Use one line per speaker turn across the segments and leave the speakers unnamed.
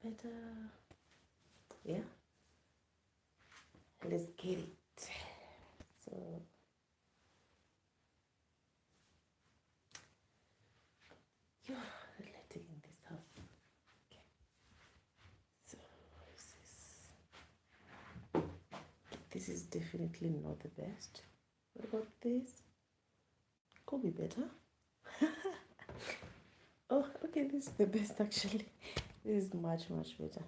better. Yeah, let's get it. So you're letting in this house. Okay. So this is definitely not the best. What about this? Could be better. Oh, okay, this is the best actually. This is much better.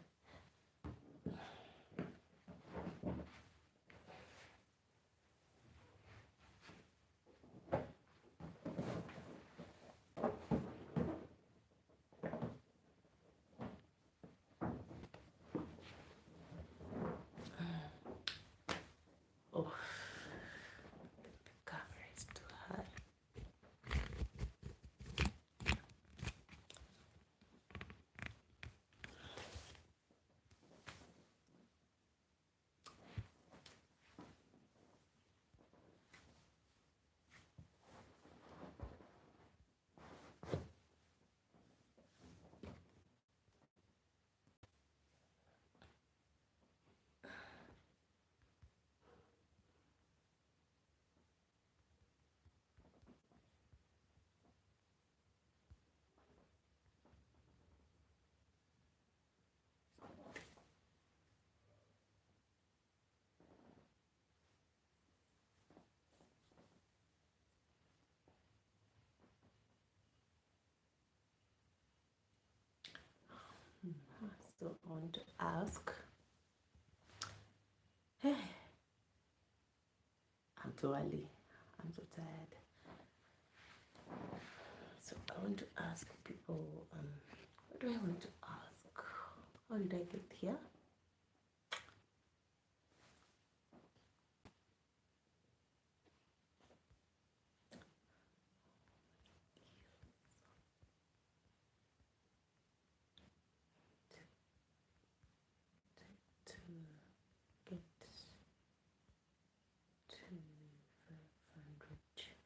Oh, the camera is too high. So I want to ask. Hey, I'm too early. I'm so tired. So I want to ask people. What do I want to ask? How did I get here? To get to 500.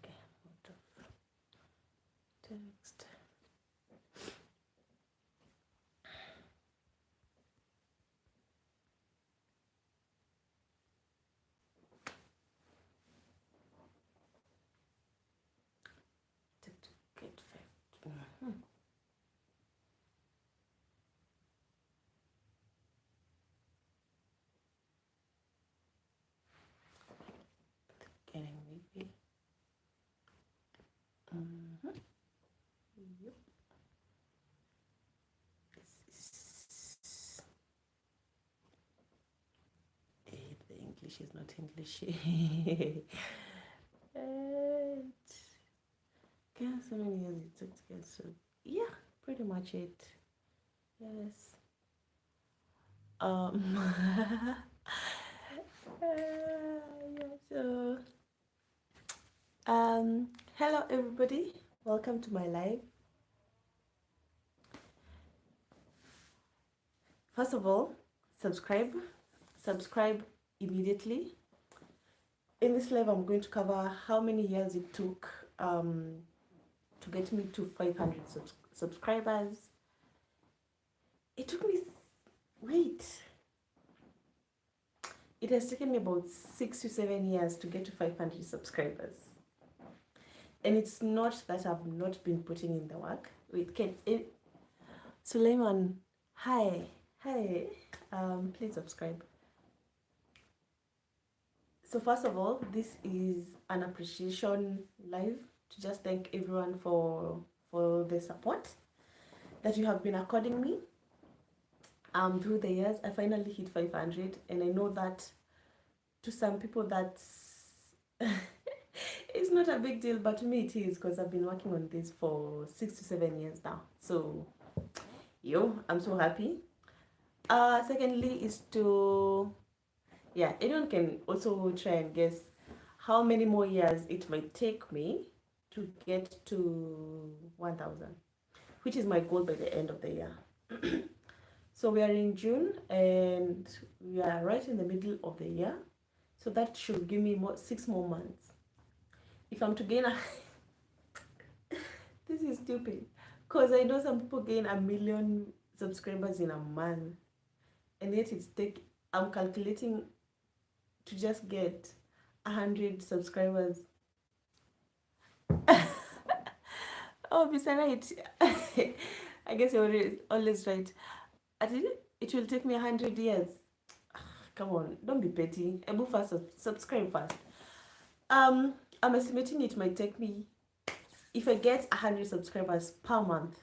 Okay, out of text. To get 5. Getting maybe. Yep. This is. The English is not English. Guess how many years it took to get so. Yeah, pretty much it. Yes. Yeah, so hello everybody, welcome to my live. First of all, subscribe immediately. In this live I'm going to cover how many years it took to get me to 500 subscribers. It took me, it has taken me about 6 to 7 years to get to 500 subscribers. And it's not that I've not been putting in the work. Suleiman, hi, please subscribe. So first of all, this is an appreciation live to just thank everyone for the support that you have been according me through the years. I finally hit 500, and I know that to some people that's it's not a big deal, but to me it is, because I've been working on this for 6 to 7 years now. So I'm so happy. Secondly is to, anyone can also try and guess how many more years it might take me to get to 1000, which is my goal by the end of the year. So we are in June and we are right in the middle of the year, so that should give me 6 more months. If I'm to gain This is stupid. Because I know some people gain 1 million subscribers in a month. And yet I'm calculating to just get 100 subscribers. Oh, Mr. Right. I guess you're always right. I think it will take me 100 years. Come on, don't be petty. Ebu first, subscribe first. I'm estimating it might take me, if I get 100 subscribers per month,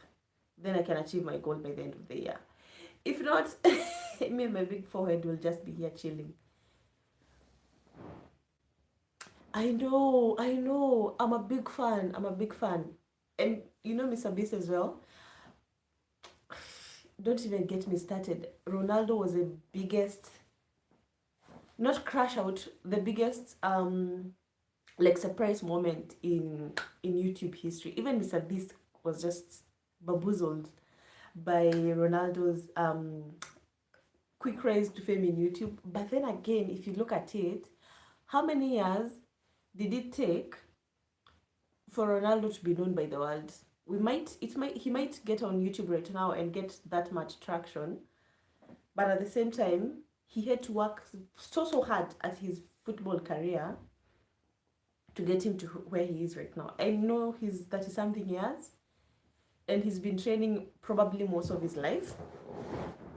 then I can achieve my goal by the end of the year. If not, me and my big forehead will just be here chilling. I know. I'm a big fan. And you know Mr. Beast as well. Don't even get me started. Ronaldo was the biggest, not crash out, the biggest like surprise moment in YouTube history. Even Mr. Beast was just bamboozled by Ronaldo's quick rise to fame in YouTube. But then again, if you look at it, how many years did it take for Ronaldo to be known by the world? He might get on YouTube right now and get that much traction, but at the same time, he had to work so hard at his football career to get him to where he is right now. I know he's 30-something years, and he's been training probably most of his life.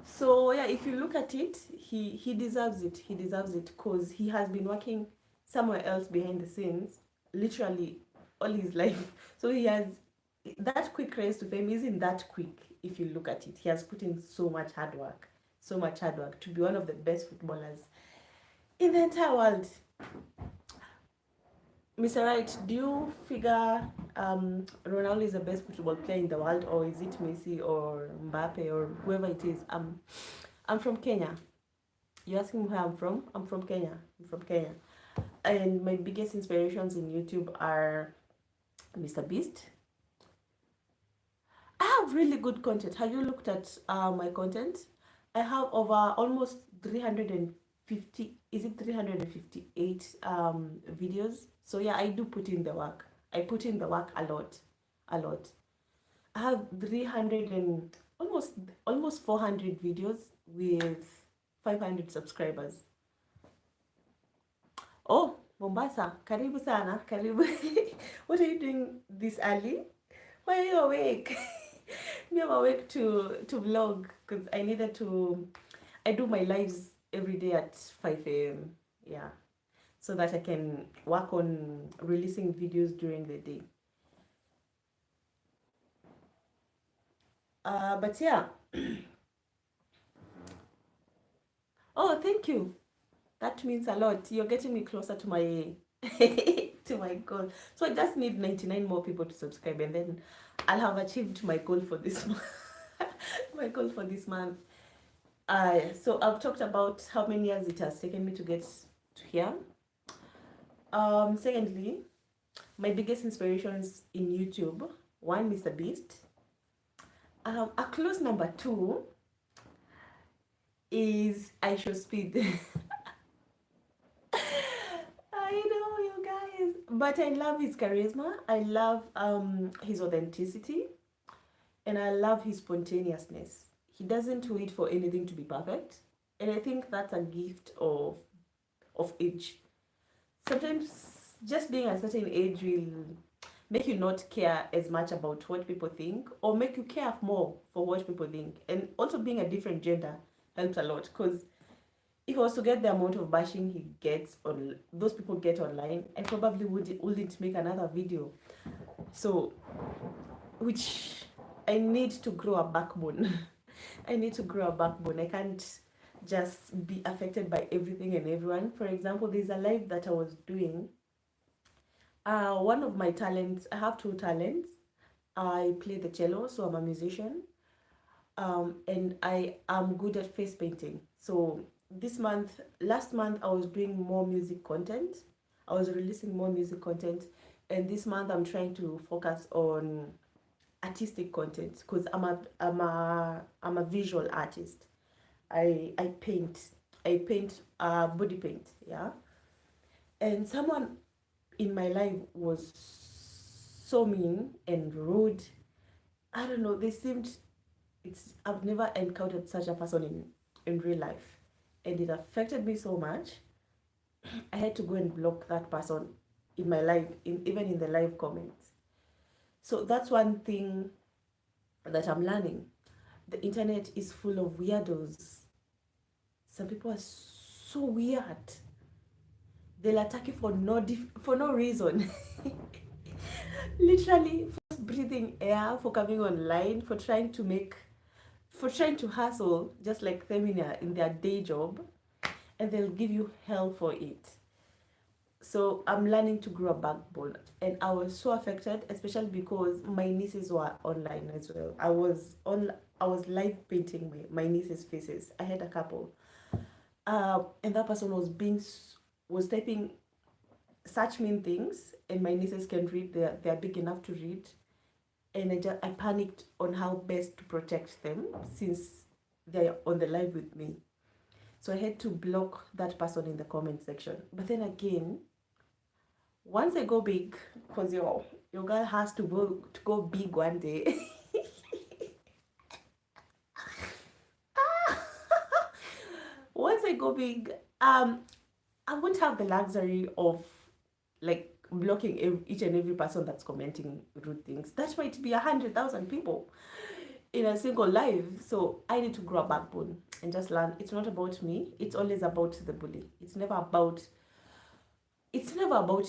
So yeah, if you look at it, he deserves it. He deserves it because he has been working somewhere else behind the scenes, literally all his life. So he has that quick rise to fame isn't that quick if you look at it. He has put in so much hard work to be one of the best footballers in the entire world. Mr. Right, do you figure Ronaldo is the best football player in the world, or is it Messi or Mbappe or whoever it is? I'm from Kenya. You're asking where I'm from? I'm from Kenya. And my biggest inspirations in YouTube are Mr. Beast. I have really good content. Have you looked at my content? I have over almost 350, is it 358 videos? So yeah, I do put in the work. I put in the work a lot. I have 300 and almost 400 videos with 500 subscribers. Oh, Mombasa, karibu sana, karibu. What are you doing this early? Why are you awake? Me, I'm awake to vlog because I do my lives every day at 5 a.m. Yeah, so that I can work on releasing videos during the day. But yeah. Oh, thank you. That means a lot. You're getting me closer to my to my goal. So I just need 99 more people to subscribe, and then I'll have achieved my goal for this month. My goal for this month. So I've talked about how many years it has taken me to get to here. Secondly, my biggest inspirations in YouTube. One, Mr. Beast. A close number 2 is I Show Speed. I know, you guys, but I love his charisma. I love his authenticity, and I love his spontaneousness. He doesn't wait for anything to be perfect, and I think that's a gift of age. Sometimes just being a certain age will make you not care as much about what people think, or make you care more for what people think. And also being a different gender helps a lot, because if I was to get the amount of bashing he gets on those people get online, I probably wouldn't make another video. So, which I need to grow a backbone. I need to grow a backbone. I can't just be affected by everything and everyone. For example, there's a live that I was doing. One of my talents, I have 2 talents. I play the cello, so I'm a musician. And I am good at face painting. So last month I was doing more music content. I was releasing more music content, and this month I'm trying to focus on artistic content, because I'm a visual artist. I paint body paint, yeah. And someone in my life was so mean and rude. I don't know, they seemed, I've never encountered such a person in real life, and it affected me so much. I had to go and block that person in my live, even in the live comments. So that's one thing that I'm learning. The internet is full of weirdos. Some people are so weird. They'll attack you for no reason. Literally, for breathing air, for coming online, for trying to hustle, just like them in their day job, and they'll give you hell for it. So I'm learning to grow a backbone, and I was so affected, especially because my nieces were online as well. I was live painting my nieces' faces. I had a couple, and that person was typing such mean things, and my nieces can read. They're big enough to read, and I panicked on how best to protect them since they're on the live with me. So I had to block that person in the comment section. But then again, once I go big, because your girl has to go big one day. Once I go big, I won't have the luxury of like blocking each and every person that's commenting rude things. That might be 100,000 people in a single live. So I need to grow a backbone and just learn. It's not about me. It's always about the bully. It's never about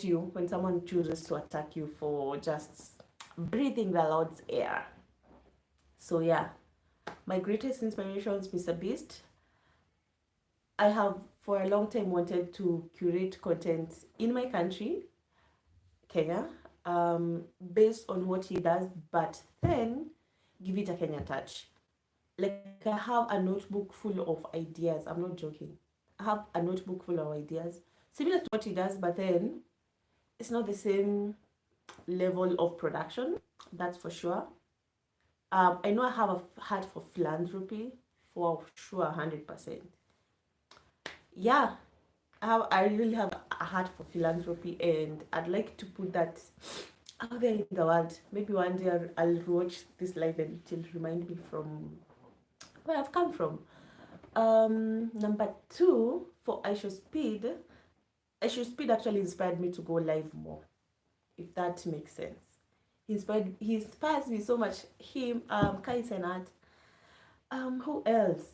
you when someone chooses to attack you for just breathing the Lord's air. So yeah, my greatest inspiration is Mr. Beast. I have for a long time wanted to curate content in my country, Kenya, based on what he does, but then give it a Kenya touch. Like I have a notebook full of ideas. I'm not joking. I have a notebook full of ideas similar to what he does, but then it's not the same level of production. That's for sure. I know I have a heart for philanthropy, for sure, 100%. Yeah, I really have a heart for philanthropy, and I'd like to put that out there in the world. Maybe one day I'll watch this live and it'll remind me from where I've come from. Number 2, for I Show Speed. I Show Speed actually inspired me to go live more, if that makes sense. He inspires me so much. Him, Kai Senat. Who else?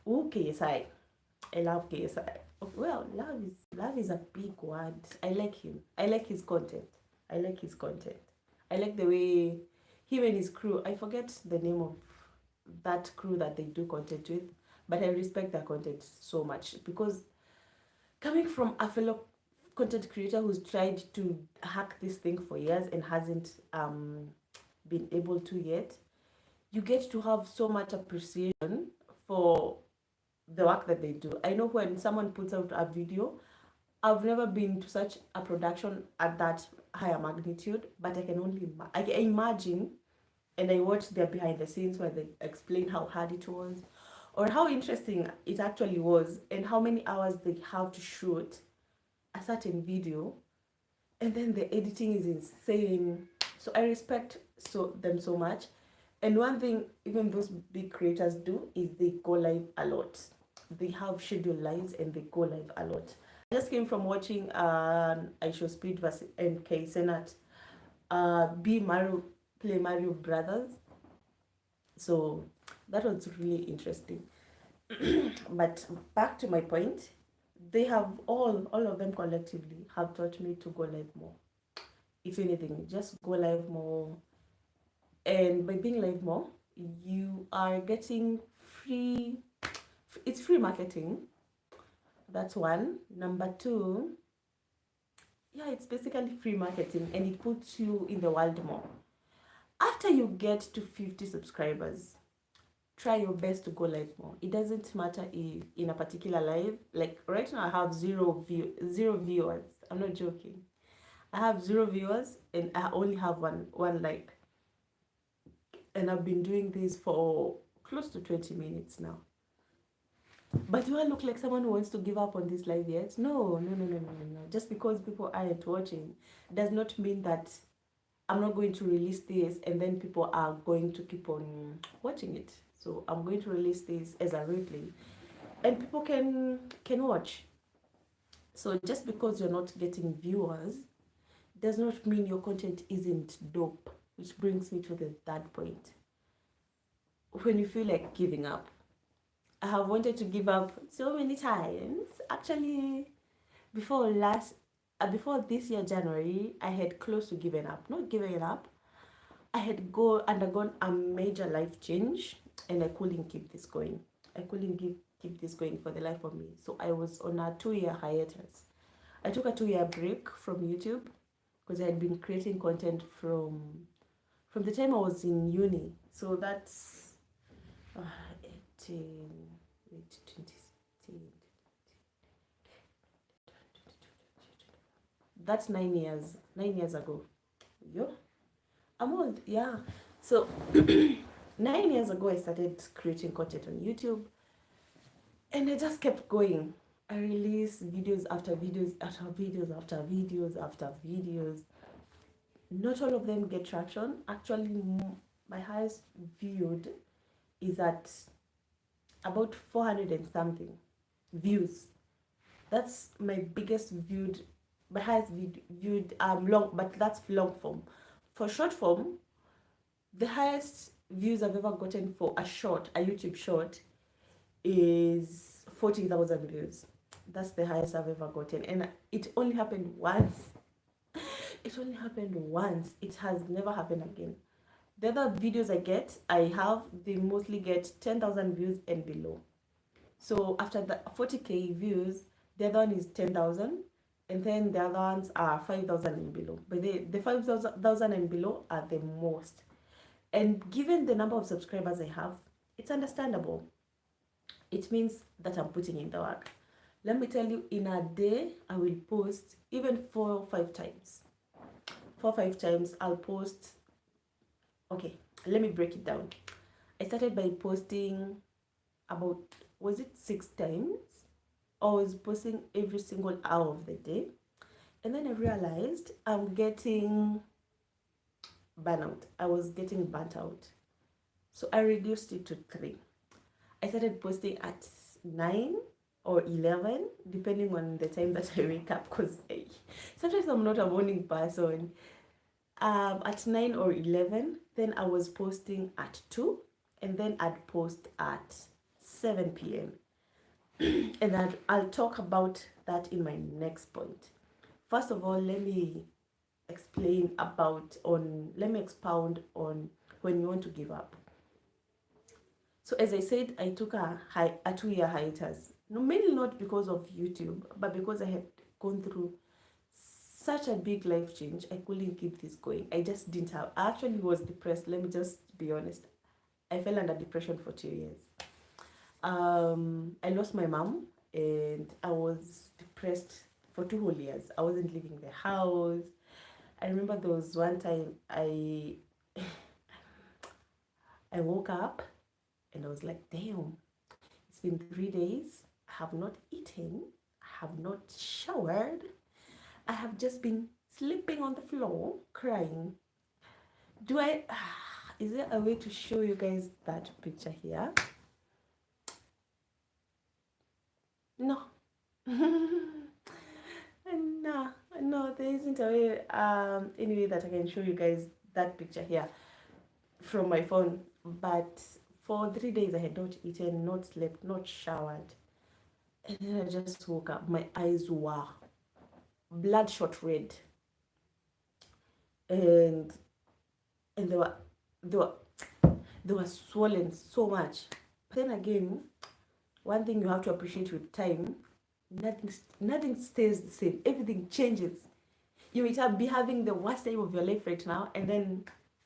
KSI. I love KSI. Well, love is a big word. I like him. I like his content. I like the way him and his crew. I forget the name of that crew that they do content with, but I respect their content so much, because coming from a fellow content creator who's tried to hack this thing for years and hasn't been able to yet, you get to have so much appreciation for the work that they do. I know when someone puts out a video, I've never been to such a production at that higher magnitude, but I can only imagine, and I watched their behind the scenes where they explain how hard it was, or how interesting it actually was, and how many hours they have to shoot a certain video, and then the editing is insane. So I respect them so much. And one thing even those big creators do is they go live a lot. They have scheduled lives and they go live a lot. I just came from watching I Show Speed versus NK Senat play Mario Brothers. So that was really interesting. But back to my point, they have all of them collectively have taught me to go live more. If anything, just go live more. And by being live more, you are getting free. It's free marketing. That's one. Number 2, yeah, it's basically free marketing, and it puts you in the world more. After you get to 50 subscribers, try your best to go live more. It doesn't matter if in a particular live, like right now I have zero viewers. I'm not joking. I have 0 viewers and I only have one like. And I've been doing this for close to 20 minutes now. But do I look like someone who wants to give up on this live yet? No. Just because people aren't watching does not mean that I'm not going to release this and then people are going to keep on watching it. So I'm going to release this as a replay and people can watch. So just because you're not getting viewers does not mean your content isn't dope, which brings me to the third point. When you feel like giving up, I have wanted to give up so many times. Actually, before before this year January, I had close to giving up. Not giving up. I had undergone a major life change, and I couldn't keep this going. I couldn't keep this going for the life of me. So I was on a 2-year hiatus. I took a 2-year break from YouTube because I had been creating content from the time I was in uni. So that's 18, 2016. That's 9 years. 9 years ago. Yo, I'm old. Yeah. So 9 years ago, I started creating content on YouTube, and I just kept going. I released videos after videos after videos after videos after videos. Not all of them get traction. Actually, my highest viewed is at about 400 and something views. That's my biggest viewed, my highest viewed long, but that's long form. For short form, the highest views I've ever gotten for a YouTube short is 40,000 views. That's the highest I've ever gotten, and it only happened once. It only happened once. It has never happened again. The other videos they mostly get 10,000 views and below. So after the 40k views, the other one is 10,000, and then the other ones are 5,000 and below. But the 5,000 and below are the most. And given the number of subscribers I have, it's understandable. It means that I'm putting in the work. Let me tell you, in a day, I will post even 4 or 5 times. 4 or 5 times, I'll post. Okay, let me break it down. I started by posting about, was it 6 times? I was posting every single hour of the day. And then I realized I'm getting burnout. I was getting burnt out. So I reduced it to 3. I started posting at 9 or 11, depending on the time that I wake up, because sometimes I'm not a morning person. At 9 or 11, then I was posting at 2, and then I'd post at 7 p.m. And I'll talk about that in my next point. First of all, let me expound on when you want to give up. So as I said, I took a 2-year hiatus. No, mainly not because of YouTube, but because I had gone through such a big life change. I couldn't keep this going. I just didn't have. I actually was depressed. Let me just be honest. I fell under depression for 2 years. I lost my mom, and I was depressed for 2 whole years. I wasn't leaving the house. I remember there was one time I woke up and I was like, damn, it's been 3 days. I have not eaten. I have not showered. I have just been sleeping on the floor, crying. Is there a way to show you guys that picture here? No. No, there isn't a way, any way that I can show you guys that picture here from my phone. But for 3 days, I had not eaten, not slept, not showered. And then I just woke up. My eyes were bloodshot red. And they were swollen so much. But then again, one thing you have to appreciate with time, nothing stays the same. Everything changes. You might be having the worst time of your life right now, and then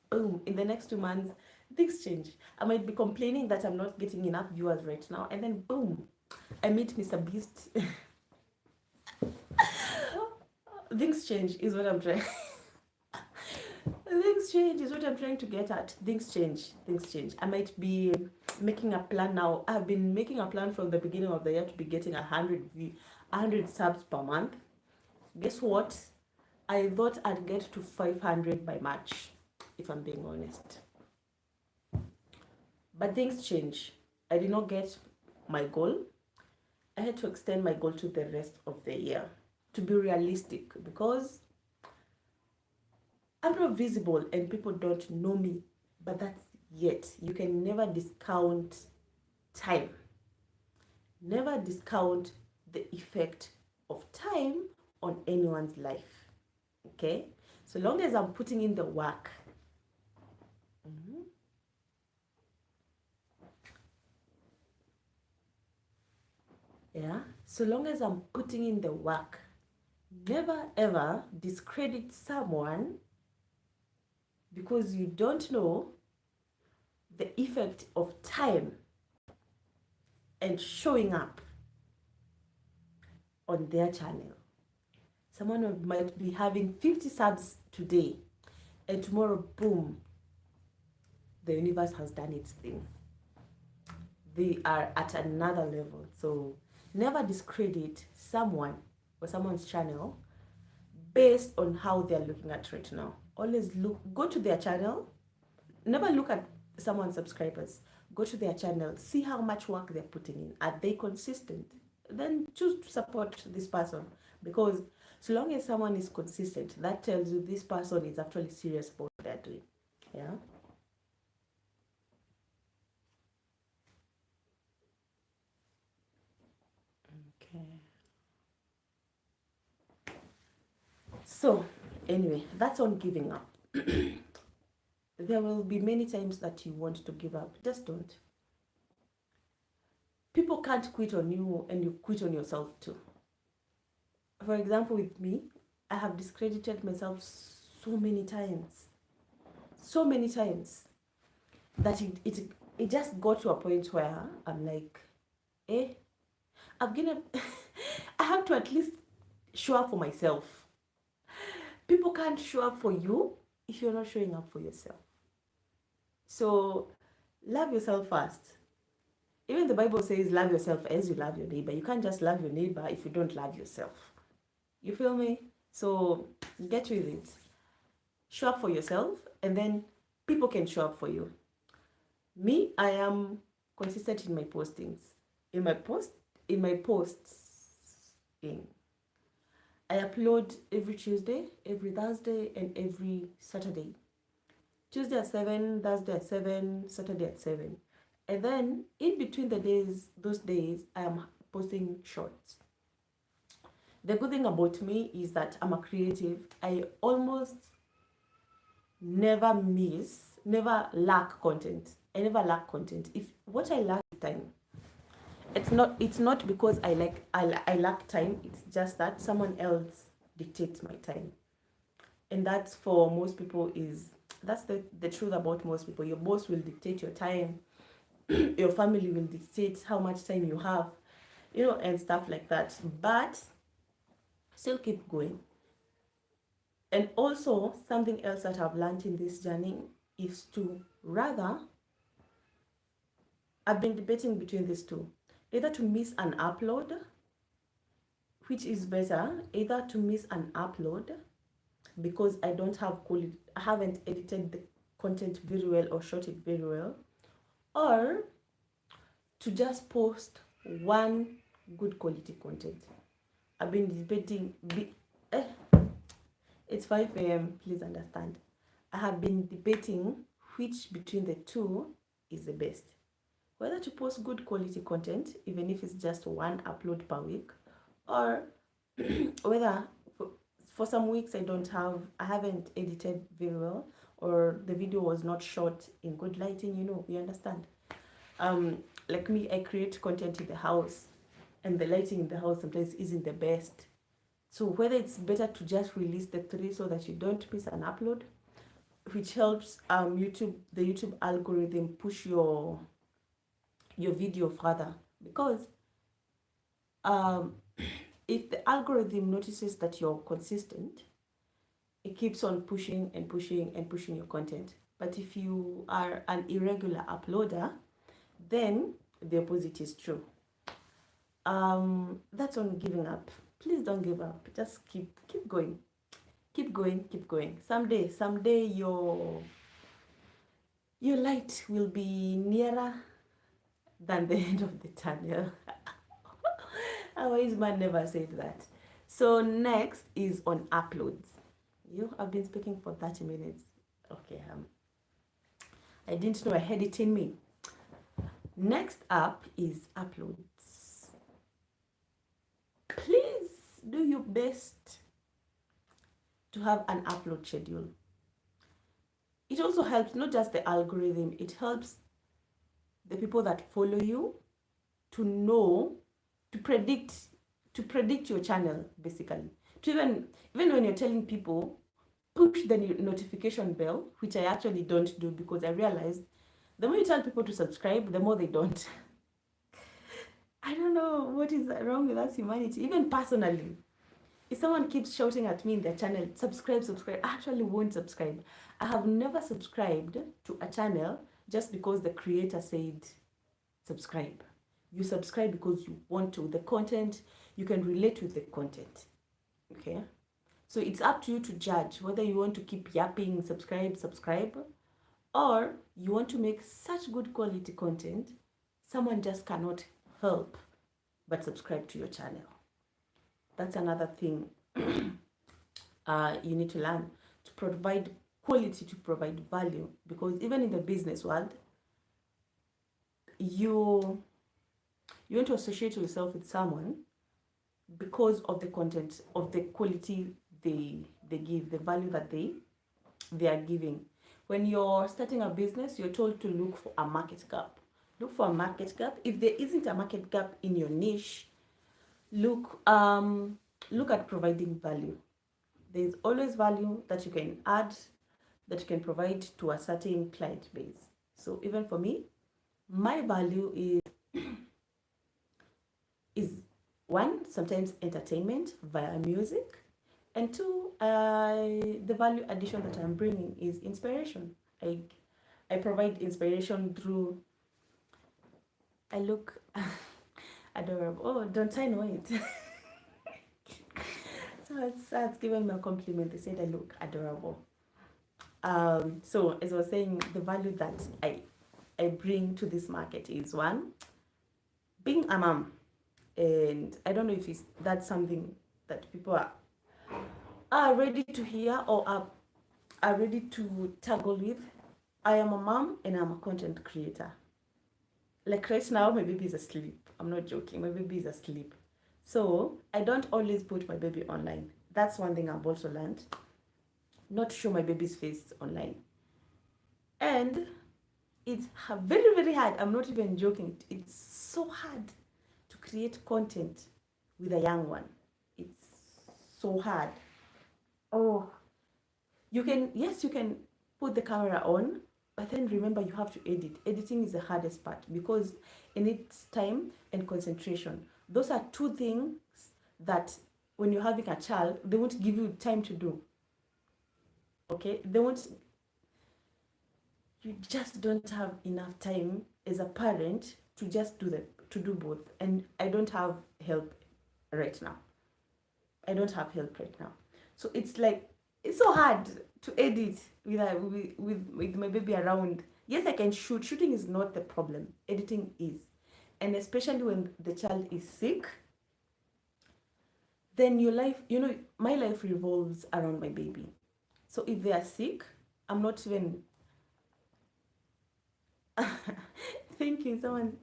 boom, in the next 2 months, things change. I might be complaining that I'm not getting enough viewers right now, and then boom, I meet Mr. Beast. Things change is what I'm trying. Things change is what I'm trying to get at. Things change. I might be making a plan now. I've been making a plan from the beginning of the year to be getting 100 subs per month. Guess what? I thought I'd get to 500 by March, if I'm being honest. But things change. I did not get my goal. I had to extend my goal to the rest of the year to be realistic, because I'm not visible and people don't know me. But that's yet. You can never discount time. Never discount the effect of time on anyone's life. Okay? So long as I'm putting in the work. Yeah? So long as I'm putting in the work, never ever discredit someone because you don't know the effect of time and showing up on their channel. Someone might be having 50 subs today, and tomorrow, boom, the universe has done its thing. They are at another level. So never discredit someone or someone's channel based on how they're looking at right now. Always go to their channel. Never look at someone's subscribers. Go to their channel, see how much work they're putting in. Are they consistent? Then choose to support this person, because so long as someone is consistent, that tells you this person is actually serious about what they're doing. Yeah. Okay. So anyway, that's on giving up. There will be many times that you want to give up. Just don't. People can't quit on you and you quit on yourself too. For example, with me, I have discredited myself so many times. So many times that it just got to a point where I'm like, I've given I have to at least show up for myself. People can't show up for you if you're not showing up for yourself. So love yourself first. Even the Bible says love yourself as you love your neighbor. You can't just love your neighbor if you don't love yourself. You feel me? So get with it. Show up for yourself, and then people can show up for you. Me, I am consistent in my postings. In my posts, I upload every Tuesday, every Thursday, and every Saturday. Tuesday at 7, Thursday at 7, Saturday at 7. And then in between those days, I am posting shorts. The good thing about me is that I'm a creative. I almost never lack content. I never lack content. If what I lack is time. It's not because I lack time. It's just that someone else dictates my time. And that's for most people that's the truth about most people. Your boss will dictate your time. Your family will dictate how much time you have, and stuff like that. But still keep going. And also, something else that I've learned in this journey is to rather, I've been debating between these two. Either to miss an upload, which is better, either to miss an upload because I don't have quality, I haven't edited the content very well or shot it very well, or to just post one good quality content. I've been debating. It's 5 a.m. Please understand. I have been debating which between the two is the best. Whether to post good quality content, even if it's just one upload per week, or whether for some weeks I haven't edited very well, or the video was not shot in good lighting, you understand. Like me, I create content in the house, and the lighting in the house sometimes isn't the best. So whether it's better to just release the 3 so that you don't miss an upload, which helps the YouTube algorithm push your video further, because if the algorithm notices that you're consistent, it keeps on pushing and pushing and pushing your content. But if you are an irregular uploader, then the opposite is true. That's on giving up. Please don't give up. Just keep going. keep going, keep going. Someday your light will be nearer than the end of the tunnel. A wise man never said that. So next is on uploads. I've been speaking for 30 minutes. Okay, I didn't know I had it in me. Next up is uploads. Please do your best to have an upload schedule. It also helps, not just the algorithm, it helps the people that follow you to know, to predict your channel, basically. To even when you're telling people, push the notification bell, which I actually don't do, because I realized the more you tell people to subscribe, the more they don't. I don't know what is wrong with us humanity. Even personally, if someone keeps shouting at me in their channel, subscribe, I actually won't subscribe. I have never subscribed to a channel just because the creator said subscribe. You subscribe because you want to. The content, you can relate with the content. Okay? So it's up to you to judge whether you want to keep yapping, subscribe, or you want to make such good quality content, someone just cannot help but subscribe to your channel. That's another thing you need to learn, to provide quality, to provide value, because even in the business world, you want to associate yourself with someone because of the content, of the quality they give, the value that they are giving. When you're starting a business, you're told to look for a market gap. Look for a market gap. If there isn't a market gap in your niche, look at providing value. There's always value that you can add, that you can provide to a certain client base. So even for me, my value is one, sometimes entertainment via music, and two, the value addition that I'm bringing is inspiration. I provide inspiration through, I look adorable. Oh, don't I know it? So it's given me a compliment. They said I look adorable. So as I was saying, the value that I bring to this market is one, being a mom. And I don't know if that's something that people are ready to hear or are ready to tackle with. I am a mom and I'm a content creator. Like right now, my baby is asleep. I'm not joking. My baby is asleep. So I don't always put my baby online. That's one thing I've also learned. Not to show my baby's face online. And it's very, very hard. I'm not even joking. It's so hard to create content with a young one. It's so hard. Oh, you can put the camera on, but then remember you have to edit. Editing is the hardest part because it needs time and concentration. Those are two things that when you're having a child, they won't give you time to do. Okay? You just don't have enough time as a parent to just to do both. And I don't have help right now. So it's like, it's so hard to edit with my baby around. Yes, I can shoot. Shooting is not the problem. Editing is. And especially when the child is sick, then your life, my life revolves around my baby. So if they are sick, I'm not even thinking someone,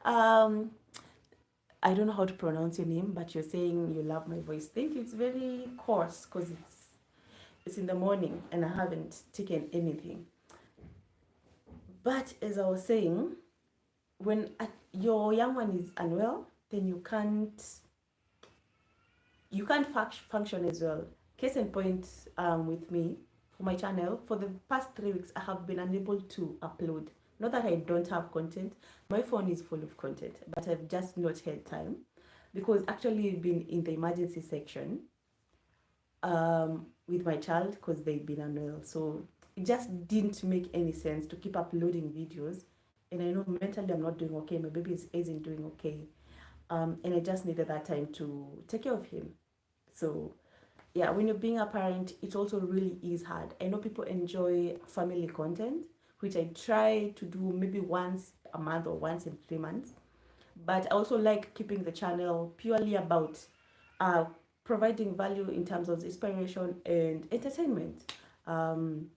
I don't know how to pronounce your name, but you're saying you love my voice. I think it's very coarse because it's in the morning and I haven't taken anything. But as I was saying, when your young one is unwell, then you can't function as well. Case in point, with me, for my channel, for the past 3 weeks, I have been unable to upload. Not that I don't have content. My phone is full of content, but I've just not had time because actually I've been in the emergency section with my child because they've been unwell. So it just didn't make any sense to keep uploading videos. And I know mentally I'm not doing okay. My baby isn't doing okay. And I just needed that time to take care of him. So yeah, when you're being a parent, it also really is hard. I know people enjoy family content, which I try to do maybe once a month or once in 3 months. But I also like keeping the channel purely about uh, providing value in terms of inspiration and entertainment. Um,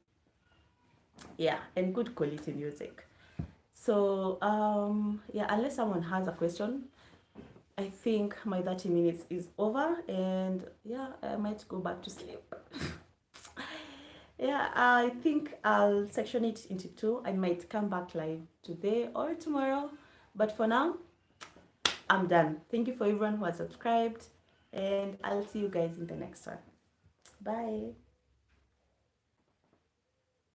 yeah, and good quality music. So yeah, unless someone has a question, I think my 30 minutes is over, and yeah, I might go back to sleep. Yeah, I think I'll section it into two. I might come back live today or tomorrow, but for now, I'm done. Thank you for everyone who has subscribed, and I'll see you guys in the next one. Bye.